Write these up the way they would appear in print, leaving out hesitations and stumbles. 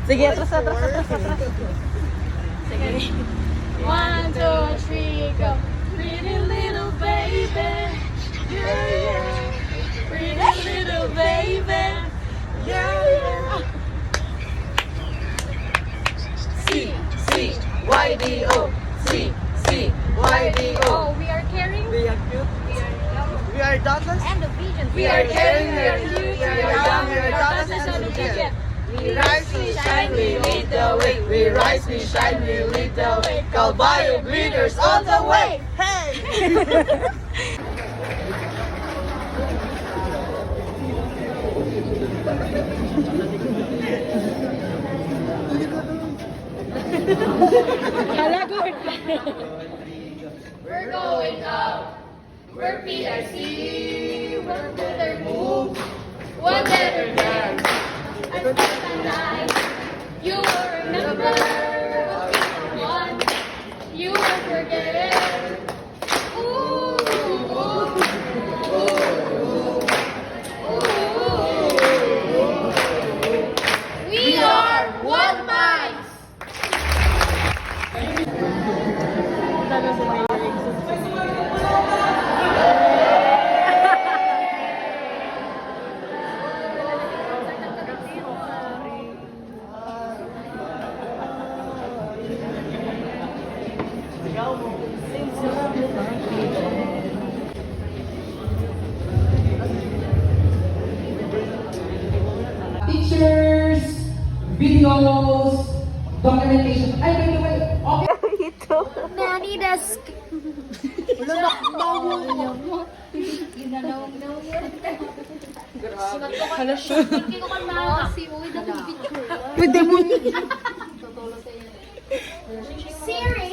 Sige, atras. Sige. 1, 2, 3, go. Pretty little baby. Yeah. Pretty little baby. Yeah. C-C-Y-D-O. C-C-Y-D-O. We are caring. We are cute. We are daughters. And obedient. We are caring, we are cute, we are young, we are daughters and obedient. We rise, we shine, we lead the way. We rise, we shine, we lead the way. Calvario leaders all the way. Hey! We're going out. We're PRC. We're better move. One better dance. I spent the night. You will remember what we won. You will forget. Ooh, ooh, ooh. We are one mind. Pictures, videos, documentation. Ay, by the way, okay. Nanny desk. Pwede mo. Siri.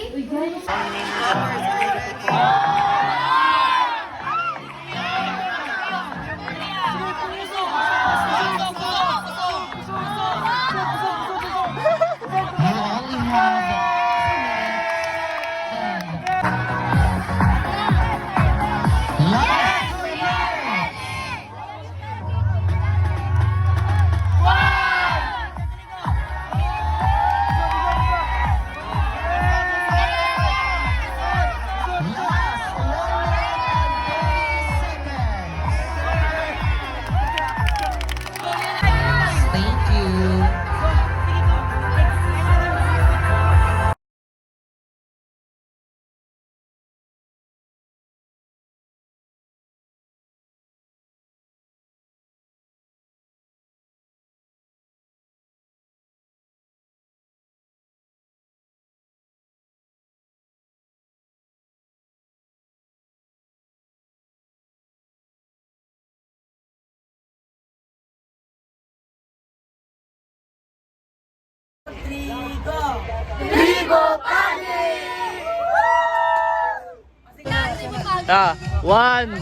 Ah, 1,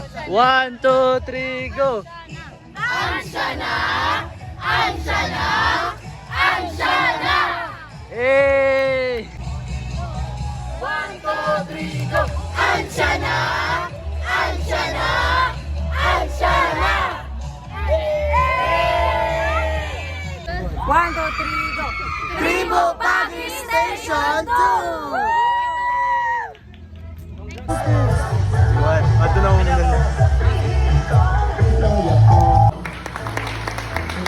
2, 3, go! Hey! One, two, three, go. Tribo Pagi Station 2. What? Ato na muna na.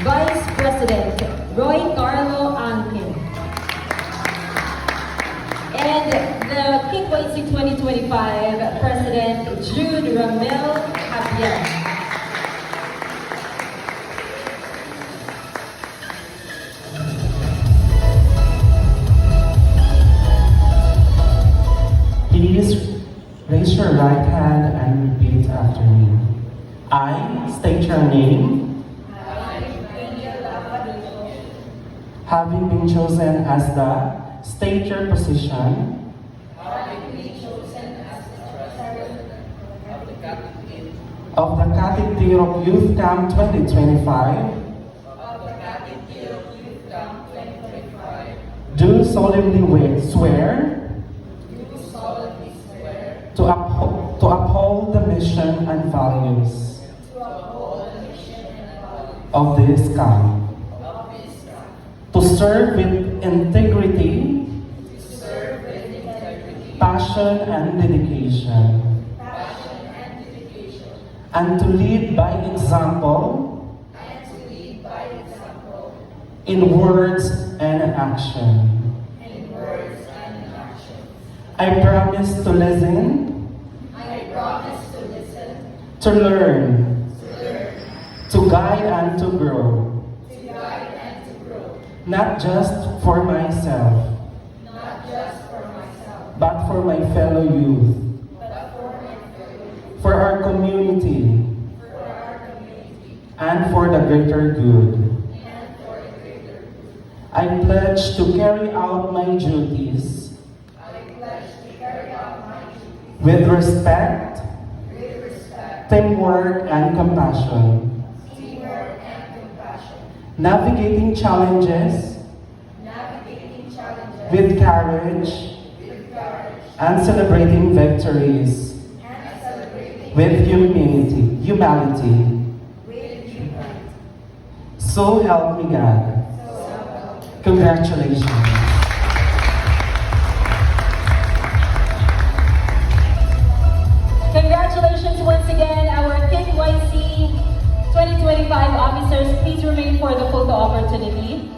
Vice President Roy Carlo Angkin. And the King Quincy 2025 President Jude Ramel Javier. Please raise your right hand and repeat after me. I state your name. Having been chosen as the state your position. Of the Katitirok Youth Camp 2025. Do solemnly swear. To uphold the mission and values of this camp. To serve with integrity, passion and dedication, and to lead by example, in words and action. I promise to listen, to learn, to guide and to grow, not just for myself, but for my fellow youth, for our community, and for the greater good. I pledge to carry out my duties with respect, teamwork, and compassion, navigating challenges with courage, and celebrating victories with humanity. So help me God. Congratulations. Congratulations once again, our KYC 2025 officers. Please remain for the photo opportunity.